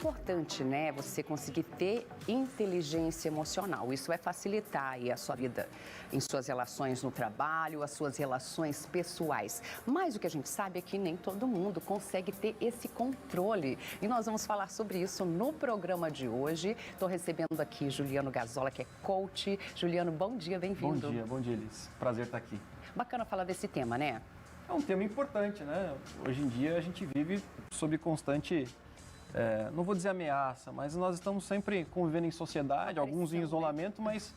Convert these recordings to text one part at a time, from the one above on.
importante, né, você conseguir ter inteligência emocional. Isso vai facilitar aí a sua vida em suas relações no trabalho, as suas relações pessoais. Mas o que a gente sabe é que nem todo mundo consegue ter esse controle. E nós vamos falar sobre isso no programa de hoje. Estou recebendo aqui Juliano Gazola, que é coach. Juliano, bom dia, bem-vindo. Bom dia, Elis. Prazer estar aqui. Bacana falar desse tema, né? É um tema importante, né? Hoje em dia a gente vive sob constante, não vou dizer ameaça, mas nós estamos sempre convivendo em sociedade, alguns em isolamento, mas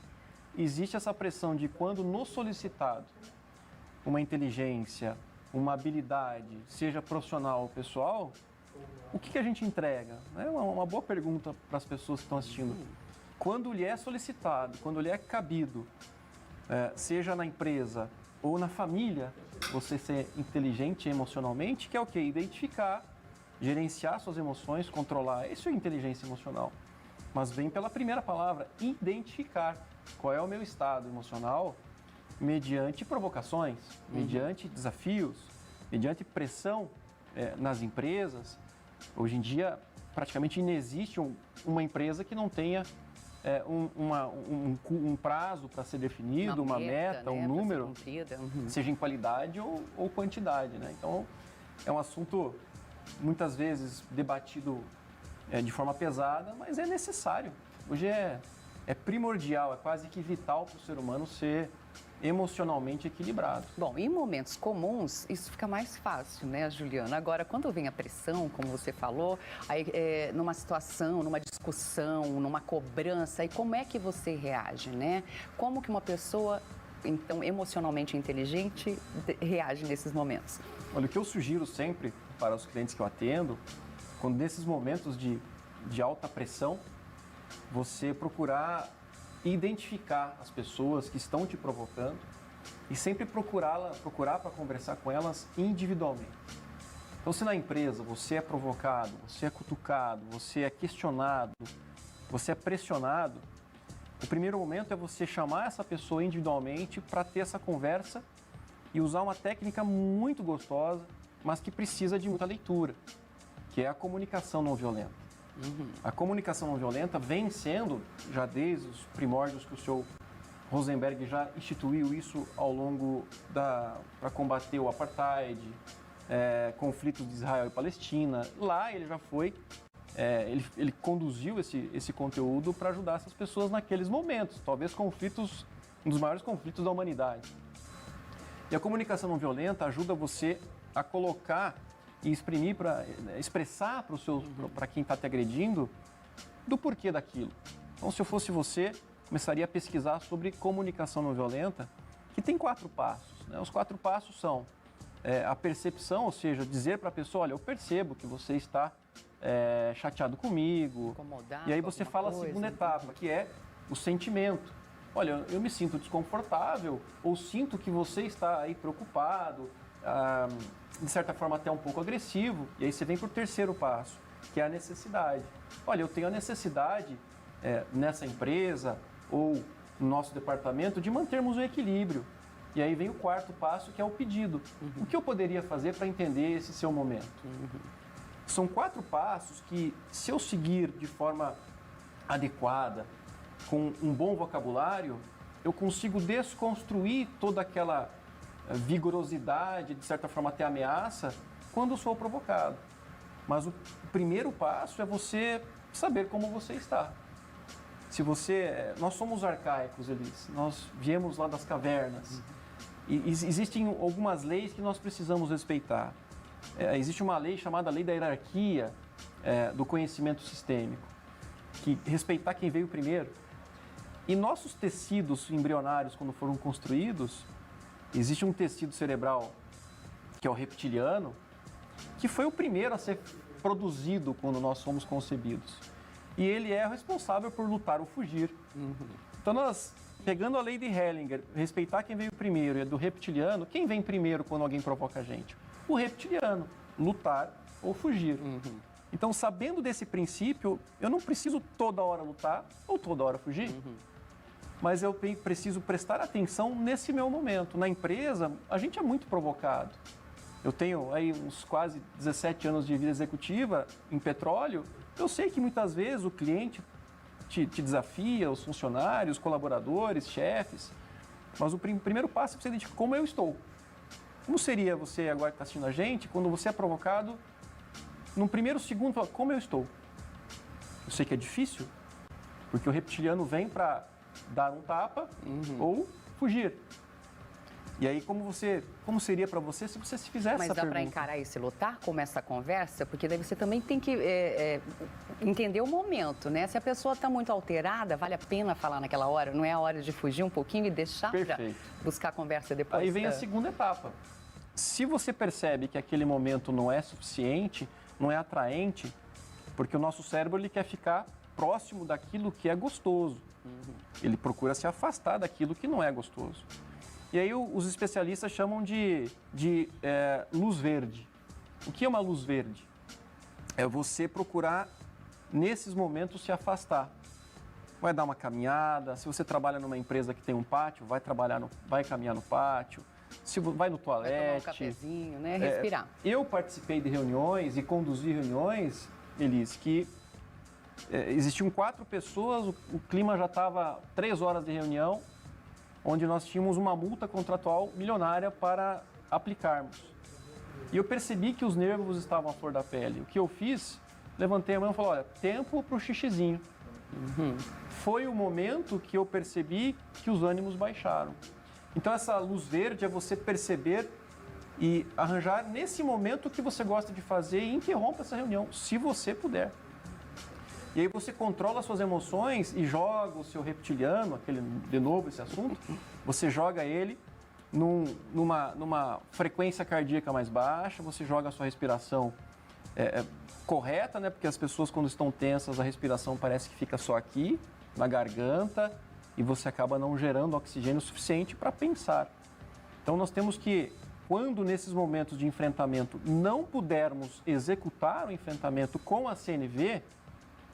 existe essa pressão de quando nos solicitado uma inteligência, uma habilidade, seja profissional ou pessoal, o que a gente entrega? É uma boa pergunta para as pessoas que estão assistindo. Quando lhe é solicitado, quando lhe é cabido, seja na empresa ou na família, você ser inteligente emocionalmente, que é o quê? Identificar, gerenciar suas emoções, controlar. Isso é inteligência emocional. Mas vem pela primeira palavra, identificar qual é o meu estado emocional mediante provocações, mediante desafios, mediante pressão nas empresas. Hoje em dia, praticamente inexiste uma empresa que não tenha um prazo para ser definido, uma meta, né, um número, seja em qualidade ou quantidade, né? Então, é um assunto muitas vezes debatido de forma pesada, mas é necessário. Hoje é primordial, é quase que vital para o ser humano ser emocionalmente equilibrado. Bom, em momentos comuns, isso fica mais fácil, né, Juliana? Agora, quando vem a pressão, como você falou, aí, numa situação, numa discussão, numa cobrança, aí como é que você reage, né? Como que uma pessoa, então, emocionalmente inteligente, reage nesses momentos? Olha, o que eu sugiro sempre para os clientes que eu atendo, quando nesses momentos de alta pressão, você procurar identificar as pessoas que estão te provocando e sempre procurar para conversar com elas individualmente. Então, se na empresa você é provocado, você é cutucado, você é questionado, você é pressionado, o primeiro momento é você chamar essa pessoa individualmente para ter essa conversa e usar uma técnica muito gostosa, mas que precisa de muita leitura, que é a comunicação não violenta. A comunicação não violenta vem sendo, já desde os primórdios que o senhor Rosenberg já instituiu isso ao longo para combater o apartheid, conflitos de Israel e Palestina. Lá ele já foi, ele conduziu esse conteúdo para ajudar essas pessoas naqueles momentos, talvez um dos maiores conflitos da humanidade. E a comunicação não violenta ajuda você a colocar e expressar para quem está te agredindo do porquê daquilo. Então, se eu fosse você, começaria a pesquisar sobre comunicação não violenta, que tem 4 passos, né? Os 4 passos são a percepção, ou seja, dizer para a pessoa, olha, eu percebo que você está chateado comigo. Incomodado, e aí você fala a segunda etapa, que é o sentimento. Olha, eu me sinto desconfortável, ou sinto que você está aí preocupado, de certa forma até um pouco agressivo, e aí você vem para o terceiro passo, que é a necessidade. Olha, eu tenho a necessidade nessa empresa ou no nosso departamento de mantermos o equilíbrio. E aí vem o 4º passo, que é o pedido. O que eu poderia fazer para entender esse seu momento? São 4 passos que, se eu seguir de forma adequada, com um bom vocabulário, eu consigo desconstruir toda aquela vigorosidade, de certa forma até ameaça, quando sou provocado. Mas o primeiro passo é você saber como você está. Nós somos arcaicos, Elis, nós viemos lá das cavernas. E existem algumas leis que nós precisamos respeitar. Existe uma lei chamada lei da hierarquia do conhecimento sistêmico, que respeitar quem veio primeiro. E nossos tecidos embrionários, quando foram construídos, existe um tecido cerebral, que é o reptiliano, que foi o primeiro a ser produzido quando nós fomos concebidos. E ele é responsável por lutar ou fugir. Então, nós, pegando a lei de Hellinger, respeitar quem veio primeiro, e a do reptiliano, quem vem primeiro quando alguém provoca a gente? O reptiliano, lutar ou fugir. Então, sabendo desse princípio, eu não preciso toda hora lutar ou toda hora fugir. Mas eu preciso prestar atenção nesse meu momento. Na empresa, a gente é muito provocado. Eu tenho aí uns quase 17 anos de vida executiva em petróleo Eu sei que muitas vezes o cliente te desafia, os funcionários, colaboradores, chefes, mas o primeiro passo é você identificar como eu estou. Como seria você agora que está assistindo a gente, quando você é provocado, num primeiro segundo, fala, como eu estou? Eu sei que é difícil, porque o reptiliano vem para dar um tapa ou fugir. E aí, como seria para você se você se fizesse essa pergunta? Mas dá para encarar esse lutar, como essa conversa? Porque daí você também tem que entender o momento, né? Se a pessoa está muito alterada, vale a pena falar naquela hora? Não é a hora de fugir um pouquinho e deixar para buscar a conversa depois? Aí vem a segunda etapa. Se você percebe que aquele momento não é suficiente, não é atraente, porque o nosso cérebro ele quer ficar próximo daquilo que é gostoso. Ele procura se afastar daquilo que não é gostoso. E aí os especialistas chamam de luz verde. O que é uma luz verde? É você procurar, nesses momentos, se afastar. Vai dar uma caminhada, se você trabalha numa empresa que tem um pátio, vai caminhar no pátio, se vai no toalete. Vai tomar um cafezinho, né? Respirar. Eu participei de reuniões e conduzi reuniões, Elis, que existiam 4 pessoas, o clima já estava 3 horas de reunião, onde nós tínhamos uma multa contratual milionária para aplicarmos. E eu percebi que os nervos estavam à flor da pele. O que eu fiz, levantei a mão e falei, olha, tempo para o xixizinho. Foi o momento que eu percebi que os ânimos baixaram. Então essa luz verde é você perceber e arranjar nesse momento o que você gosta de fazer e interrompa essa reunião, se você puder. E aí você controla as suas emoções e joga o seu reptiliano, de novo esse assunto, você joga ele numa frequência cardíaca mais baixa, você joga a sua respiração correta, né? Porque as pessoas quando estão tensas, a respiração parece que fica só aqui, na garganta, e você acaba não gerando oxigênio suficiente para pensar. Então nós temos que, quando nesses momentos de enfrentamento não pudermos executar o enfrentamento com a CNV,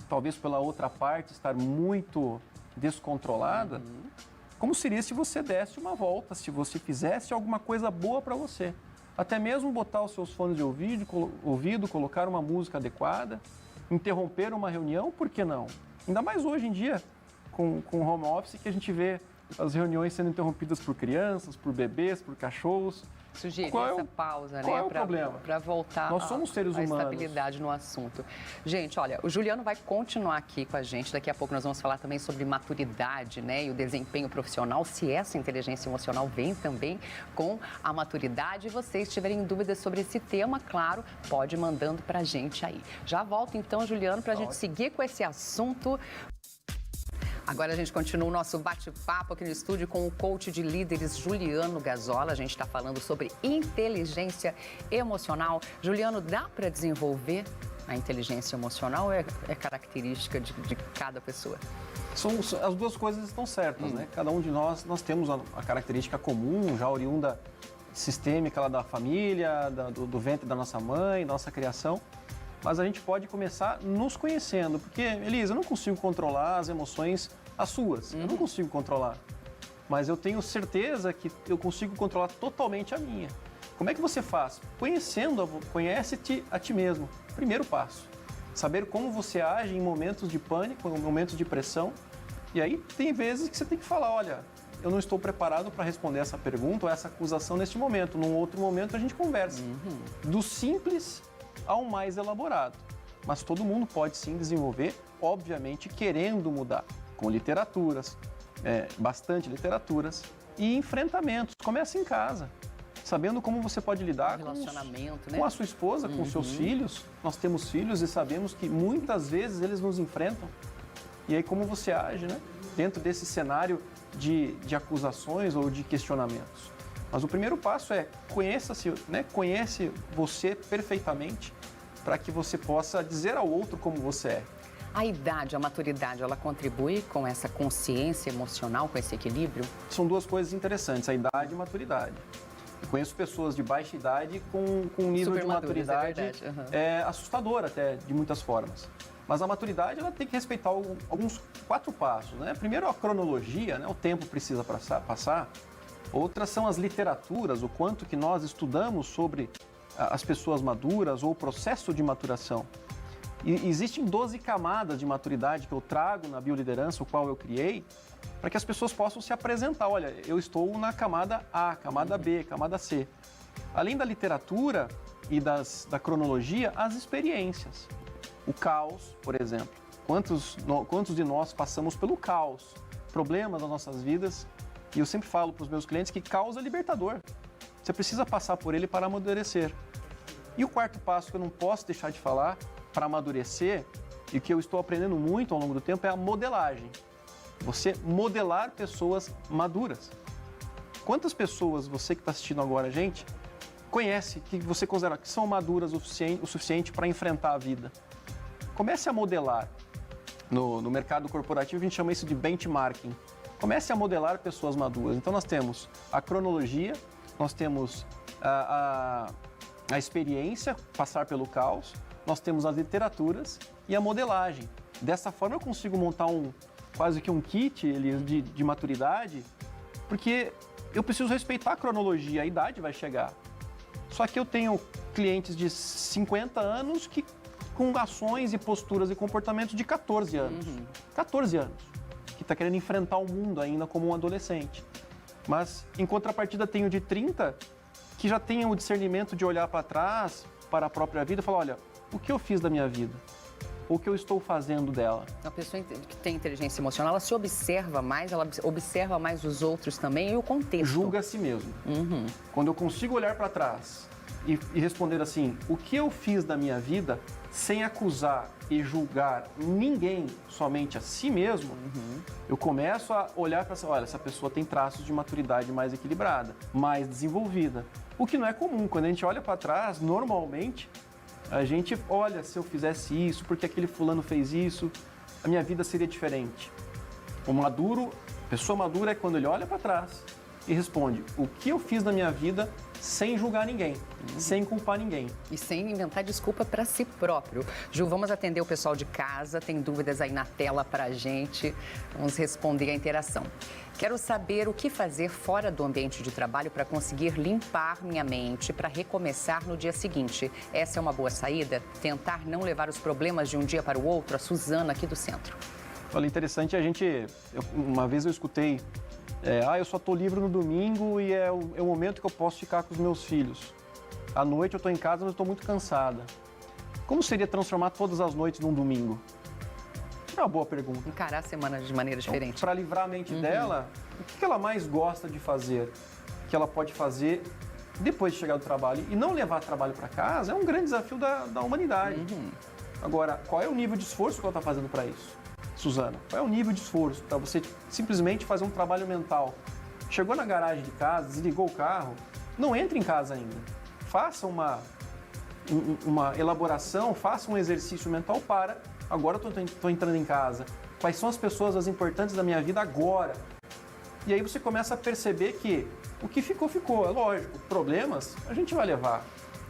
talvez pela outra parte estar muito descontrolada, como seria se você desse uma volta, se você fizesse alguma coisa boa para você. Até mesmo botar os seus fones de ouvido, colocar uma música adequada, interromper uma reunião, por que não? Ainda mais hoje em dia, com o home office, que a gente vê as reuniões sendo interrompidas por crianças, por bebês, por cachorros. Sugerir essa pausa, qual né? é o problema? Para voltar Nós somos seres humanos. Estabilidade no assunto. Gente, olha, o Juliano vai continuar aqui com a gente. Daqui a pouco nós vamos falar também sobre maturidade, né? E o desempenho profissional, se essa inteligência emocional vem também com a maturidade. E vocês tiverem dúvidas sobre esse tema, claro, pode ir mandando para a gente aí. Já volto então, Juliano, para a gente seguir com esse assunto. Agora a gente continua o nosso bate-papo aqui no estúdio com o coach de líderes Juliano Gazola. A gente está falando sobre inteligência emocional. Juliano, dá para desenvolver a inteligência emocional ou é característica de cada pessoa? As duas coisas estão certas, né? Cada um de nós temos a característica comum, já oriunda sistêmica lá da família, do ventre da nossa mãe, da nossa criação. Mas a gente pode começar nos conhecendo, porque, Elisa, eu não consigo controlar as emoções, as suas, eu não consigo controlar. Mas eu tenho certeza que eu consigo controlar totalmente a minha. Como é que você faz? Conhece-te a ti mesmo. Primeiro passo. Saber como você age em momentos de pânico, em momentos de pressão. E aí tem vezes que você tem que falar, olha, eu não estou preparado para responder essa pergunta ou essa acusação neste momento. Num outro momento a gente conversa. Do simples ao mais elaborado. Mas todo mundo pode sim desenvolver, obviamente, querendo mudar, com literaturas, bastante literaturas e enfrentamentos. Começa em casa, sabendo como você pode lidar com a sua esposa, com os seus filhos. Nós temos filhos e sabemos que muitas vezes eles nos enfrentam. E aí como você age, né? Dentro desse cenário de acusações ou de questionamentos. Mas o primeiro passo é conheça-se, né? Conhece você perfeitamente para que você possa dizer ao outro como você é. A idade, a maturidade, ela contribui com essa consciência emocional, com esse equilíbrio? São duas coisas interessantes, a idade e a maturidade. Eu conheço pessoas de baixa idade com um nível de maturidade assustador até, de muitas formas. Mas a maturidade ela tem que respeitar alguns 4 passos, né? Primeiro a cronologia, né? O tempo precisa passar. Outras são as literaturas, o quanto que nós estudamos sobre as pessoas maduras ou o processo de maturação. E existem 12 camadas de maturidade que eu trago na bioliderança, o qual eu criei, para que as pessoas possam se apresentar. Olha, eu estou na camada A, camada B, camada C. Além da literatura e da cronologia, as experiências. O caos, por exemplo. Quantos de nós passamos pelo caos? Problemas nas nossas vidas. E eu sempre falo para os meus clientes que caos é libertador. Você precisa passar por ele para amadurecer. E o quarto passo que eu não posso deixar de falar para amadurecer, e que eu estou aprendendo muito ao longo do tempo, é a modelagem. Você modelar pessoas maduras. Quantas pessoas você que está assistindo agora, gente, conhece, que você considera que são maduras o suficiente para enfrentar a vida? Comece a modelar. No mercado corporativo, a gente chama isso de benchmarking. Comece a modelar pessoas maduras. Então, nós temos a cronologia, nós temos a experiência, passar pelo caos, nós temos as literaturas e a modelagem. Dessa forma, eu consigo montar quase que um kit de maturidade, porque eu preciso respeitar a cronologia, a idade vai chegar. Só que eu tenho clientes de 50 anos com ações e posturas e comportamentos de 14 anos. 14 anos. Que está querendo enfrentar o mundo ainda como um adolescente. Mas, em contrapartida, tenho de 30 que já tem o discernimento de olhar para trás, para a própria vida e falar, olha, o que eu fiz da minha vida? O que eu estou fazendo dela? A pessoa que tem inteligência emocional, ela se observa mais, ela observa mais os outros também e o contexto. Julga a si mesmo. Quando eu consigo olhar para trás e responder assim, o que eu fiz da minha vida, sem acusar e julgar ninguém, somente a si mesmo, eu começo a olhar para olha, essa pessoa tem traços de maturidade mais equilibrada, mais desenvolvida. O que não é comum. Quando a gente olha para trás, normalmente, a gente olha, se eu fizesse isso, porque aquele fulano fez isso, a minha vida seria diferente. Pessoa madura é quando ele olha para trás e responde, o que eu fiz na minha vida sem julgar ninguém, sem culpar ninguém. E sem inventar desculpa para si próprio. Ju, vamos atender o pessoal de casa, tem dúvidas aí na tela para a gente, vamos responder a interação. Quero saber o que fazer fora do ambiente de trabalho para conseguir limpar minha mente, para recomeçar no dia seguinte. Essa é uma boa saída? Tentar não levar os problemas de um dia para o outro? A Suzana aqui do centro. Olha, interessante, uma vez eu escutei, eu só estou livre no domingo e é o momento que eu posso ficar com os meus filhos. À noite eu estou em casa, mas eu estou muito cansada. Como seria transformar todas as noites num domingo? É uma boa pergunta. Encarar a semana de maneira diferente. Para livrar a mente dela, o que ela mais gosta de fazer? Que ela pode fazer depois de chegar do trabalho e não levar trabalho para casa é um grande desafio da humanidade. Agora, qual é o nível de esforço que ela está fazendo para isso? Suzana, qual é o nível de esforço para você simplesmente fazer um trabalho mental? Chegou na garagem de casa, desligou o carro, não entre em casa ainda. Faça uma elaboração, faça um exercício mental para, agora eu estou entrando em casa. Quais são as pessoas as importantes da minha vida agora? E aí você começa a perceber que o que ficou, ficou. É lógico, problemas a gente vai levar.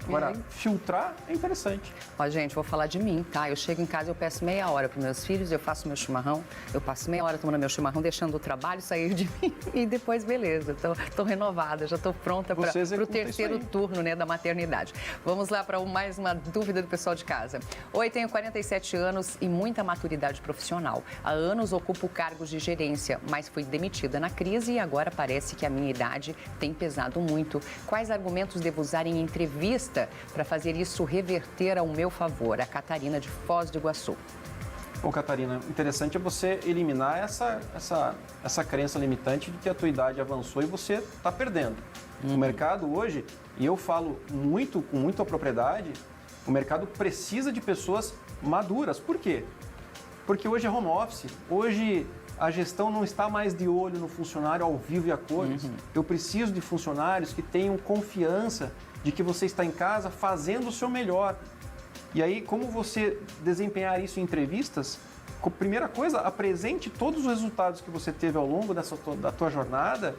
Agora, filtrar é interessante. Ó, gente, vou falar de mim, tá? Eu chego em casa, eu peço meia hora para meus filhos, eu faço meu chimarrão, eu passo meia hora tomando meu chimarrão, deixando o trabalho sair de mim e depois, beleza, tô renovada, já tô pronta para o terceiro turno, né, da maternidade. Vamos lá para mais uma dúvida do pessoal de casa. Oi, tenho 47 anos e muita maturidade profissional. Há anos ocupo cargos de gerência, mas fui demitida na crise e agora parece que a minha idade tem pesado muito. Quais argumentos devo usar em entrevista para fazer isso reverter ao meu favor? A Catarina de Foz do Iguaçu. Bom, Catarina, interessante é você eliminar essa crença limitante de que a tua idade avançou e você está perdendo. O mercado hoje, e eu falo com muita propriedade, o mercado precisa de pessoas maduras. Por quê? Porque hoje é home office, hoje a gestão não está mais de olho no funcionário ao vivo e a cores. Eu preciso de funcionários que tenham confiança de que você está em casa fazendo o seu melhor. E aí, como você desempenhar isso em entrevistas? Primeira coisa, apresente todos os resultados que você teve ao longo da tua jornada.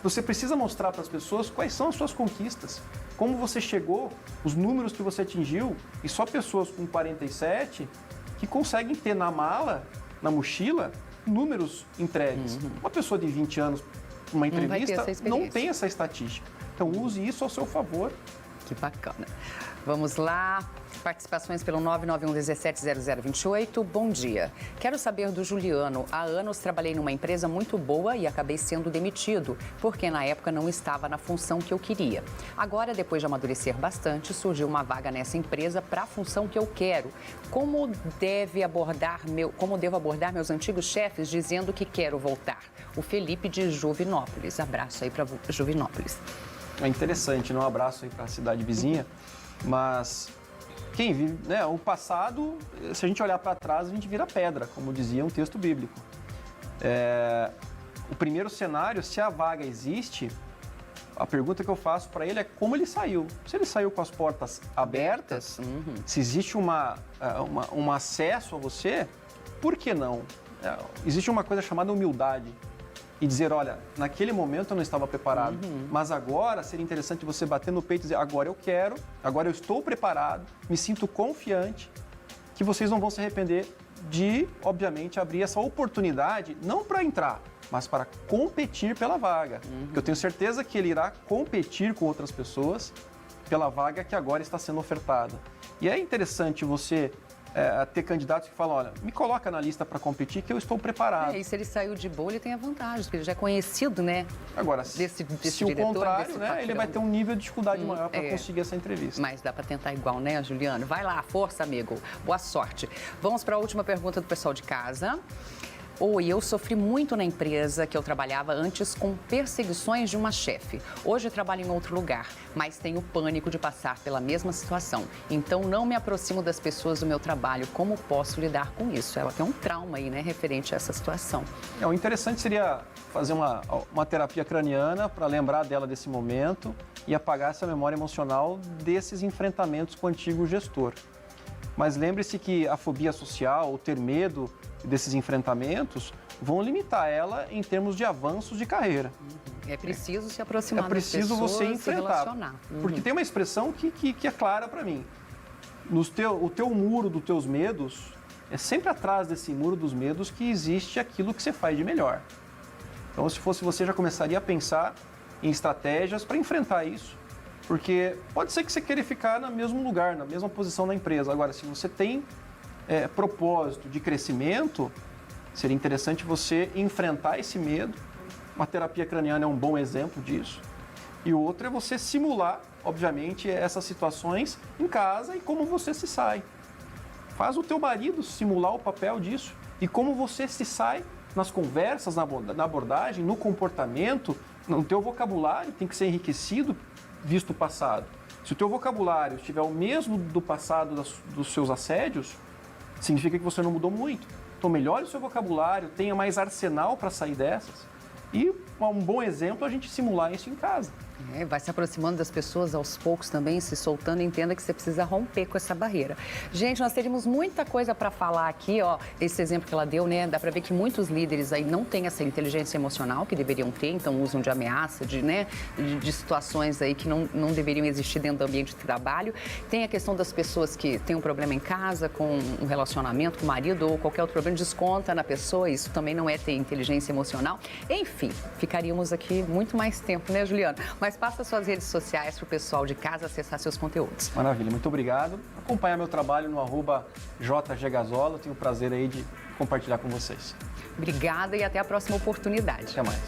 Você precisa mostrar para as pessoas quais são as suas conquistas, como você chegou, os números que você atingiu, e só pessoas com 47 que conseguem ter na mala, na mochila, números entregues. Uma pessoa de 20 anos, numa entrevista, não tem essa estatística. Então, use isso ao seu favor. Que bacana. Vamos lá. Participações pelo 991-170028. Bom dia. Quero saber do Juliano. Há anos trabalhei numa empresa muito boa e acabei sendo demitido, porque na época não estava na função que eu queria. Agora, depois de amadurecer bastante, surgiu uma vaga nessa empresa para a função que eu quero. Como devo abordar meus antigos chefes dizendo que quero voltar? O Felipe de Juvinópolis. Abraço aí para Juvinópolis. É interessante, um abraço aí para a cidade vizinha, mas quem vive, né, o passado, se a gente olhar para trás, a gente vira pedra, como dizia um texto bíblico. O primeiro cenário, se a vaga existe, a pergunta que eu faço para ele é como ele saiu. Se ele saiu com as portas abertas, se existe um acesso a você, por que não? Existe uma coisa chamada humildade. E dizer, olha, naquele momento eu não estava preparado, mas agora seria interessante você bater no peito e dizer, agora eu quero, agora eu estou preparado, me sinto confiante, que vocês não vão se arrepender de, obviamente, abrir essa oportunidade, não para entrar, mas para competir pela vaga. Porque eu tenho certeza que ele irá competir com outras pessoas pela vaga que agora está sendo ofertada. E é interessante você ter candidatos que falam, olha, me coloca na lista para competir que eu estou preparado. E se ele saiu de boa, ele tem a vantagem, porque ele já é conhecido, né? Agora, desse se o diretor, contrário, né, ele vai ter um nível de dificuldade maior para conseguir essa entrevista. Mas dá para tentar igual, né, Juliano? Vai lá, força, amigo. Boa sorte. Vamos para a última pergunta do pessoal de casa. Oi, eu sofri muito na empresa que eu trabalhava antes com perseguições de uma chefe. Hoje eu trabalho em outro lugar, mas tenho pânico de passar pela mesma situação. Então não me aproximo das pessoas do meu trabalho. Como posso lidar com isso? Ela tem um trauma aí, né, referente a essa situação. O interessante seria fazer uma terapia craniana para lembrar dela desse momento e apagar essa memória emocional desses enfrentamentos com o antigo gestor. Mas lembre-se que a fobia social, o ter medo desses enfrentamentos, vão limitar ela em termos de avanços de carreira. É preciso se aproximar das pessoas. É preciso você enfrentar. Porque tem uma expressão que é clara para mim. O teu muro dos teus medos, é sempre atrás desse muro dos medos que existe aquilo que você faz de melhor. Então, se fosse você, já começaria a pensar em estratégias para enfrentar isso. Porque pode ser que você queira ficar no mesmo lugar, na mesma posição da empresa. Agora, se você tem propósito de crescimento, seria interessante você enfrentar esse medo. Uma terapia craniana é um bom exemplo disso. E o outro é você simular, obviamente, essas situações em casa e como você se sai. Faz o teu marido simular o papel disso. E como você se sai nas conversas, na abordagem, no comportamento, no teu vocabulário tem que ser enriquecido visto o passado. Se o teu vocabulário estiver o mesmo do passado dos seus assédios, significa que você não mudou muito. Então melhore o seu vocabulário, tenha mais arsenal para sair dessas. E um bom exemplo é a gente simular isso em casa. Vai se aproximando das pessoas aos poucos também, se soltando, entenda que você precisa romper com essa barreira. Gente, nós teríamos muita coisa para falar aqui, ó, esse exemplo que ela deu, né? Dá para ver que muitos líderes aí não têm essa inteligência emocional que deveriam ter, então usam de ameaça, de situações aí que não deveriam existir dentro do ambiente de trabalho. Tem a questão das pessoas que têm um problema em casa, com um relacionamento com o marido ou qualquer outro problema, desconta na pessoa, isso também não é ter inteligência emocional. Enfim, ficaríamos aqui muito mais tempo, né, Juliano? Mas passa suas redes sociais para o pessoal de casa acessar seus conteúdos. Maravilha, muito obrigado. Acompanhar meu trabalho no @JGazola. Tenho o prazer aí de compartilhar com vocês. Obrigada e até a próxima oportunidade. Até mais.